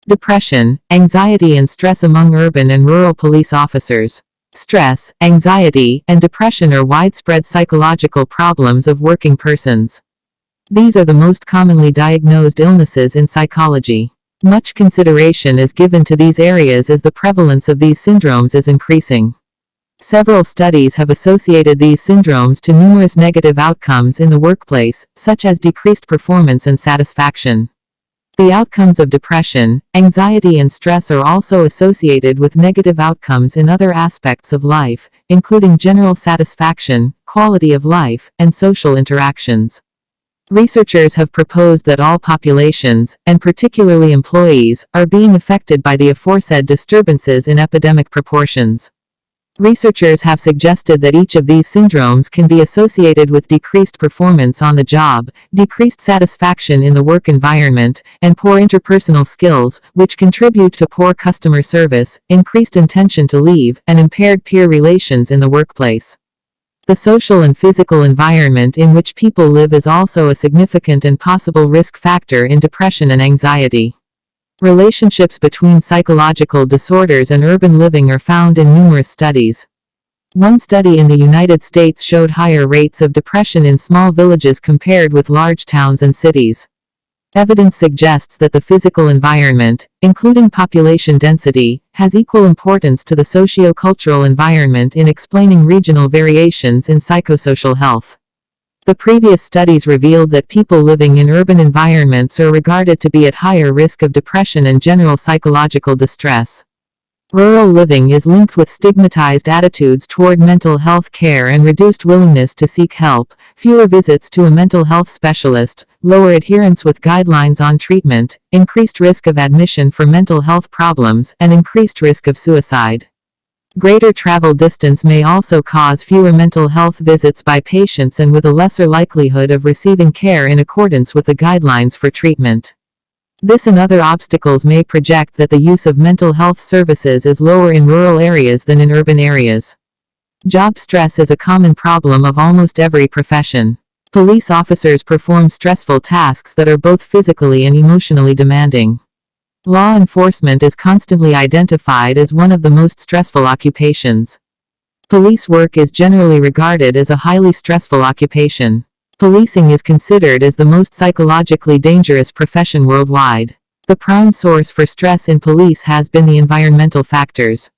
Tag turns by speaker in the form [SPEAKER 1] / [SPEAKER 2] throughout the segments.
[SPEAKER 1] Depression, anxiety and stress among urban and rural police officers. Stress, anxiety, and depression are widespread psychological problems of working persons. These are the most commonly diagnosed illnesses in psychology. Much consideration is given to these areas as the prevalence of these syndromes is increasing. Several studies have associated these syndromes to numerous negative outcomes in the workplace, such as decreased performance and satisfaction. The outcomes of depression, anxiety and stress are also associated with negative outcomes in other aspects of life, including general satisfaction, quality of life, and social interactions. Researchers have proposed that all populations, and particularly employees, are being affected by the aforesaid disturbances in epidemic proportions. Researchers have suggested that each of these syndromes can be associated with decreased performance on the job, decreased satisfaction in the work environment, and poor interpersonal skills, which contribute to poor customer service, increased intention to leave, and impaired peer relations in the workplace. The social and physical environment in which people live is also a significant and possible risk factor in depression and anxiety. Relationships between psychological disorders and urban living are found in numerous studies. One study in the United States showed higher rates of depression in small villages compared with large towns and cities. Evidence suggests that the physical environment, including population density, has equal importance to the socio-cultural environment in explaining regional variations in psychosocial health. The previous studies revealed that people living in urban environments are regarded to be at higher risk of depression and general psychological distress. Rural living is linked with stigmatized attitudes toward mental health care and reduced willingness to seek help, fewer visits to a mental health specialist, lower adherence with guidelines on treatment, increased risk of admission for mental health problems, and increased risk of suicide. Greater travel distance may also cause fewer mental health visits by patients and with a lesser likelihood of receiving care in accordance with the guidelines for treatment. This and other obstacles may project that the use of mental health services is lower in rural areas than in urban areas. Job stress is a common problem of almost every profession. Police officers perform stressful tasks that are both physically and emotionally demanding. Law enforcement is constantly identified as one of the most stressful occupations. Police work is generally regarded as a highly stressful occupation. Policing is considered as the most psychologically dangerous profession worldwide. The prime source for stress in police has been the environmental factors.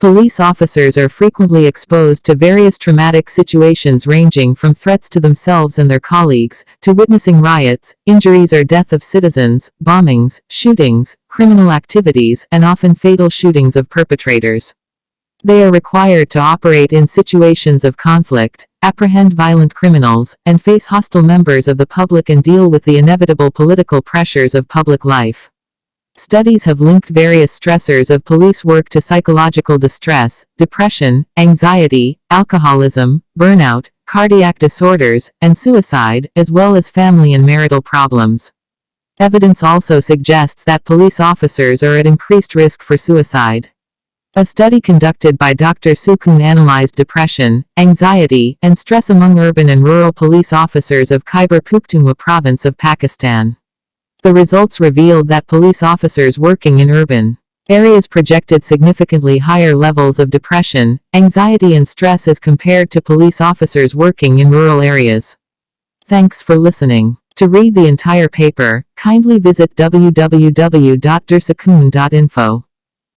[SPEAKER 1] Police officers are frequently exposed to various traumatic situations ranging from threats to themselves and their colleagues, to witnessing riots, injuries or death of citizens, bombings, shootings, criminal activities, and often fatal shootings of perpetrators. They are required to operate in situations of conflict, apprehend violent criminals, and face hostile members of the public and deal with the inevitable political pressures of public life. Studies have linked various stressors of police work to psychological distress, depression, anxiety, alcoholism, burnout, cardiac disorders, and suicide, as well as family and marital problems. Evidence also suggests that police officers are at increased risk for suicide. A study conducted by Dr. Sukoon analyzed depression, anxiety, and stress among urban and rural police officers of Khyber Pakhtunkhwa province of Pakistan. The results revealed that police officers working in urban areas projected significantly higher levels of depression, anxiety and stress as compared to police officers working in rural areas. Thanks for listening. To read the entire paper, kindly visit www.dersakoon.info.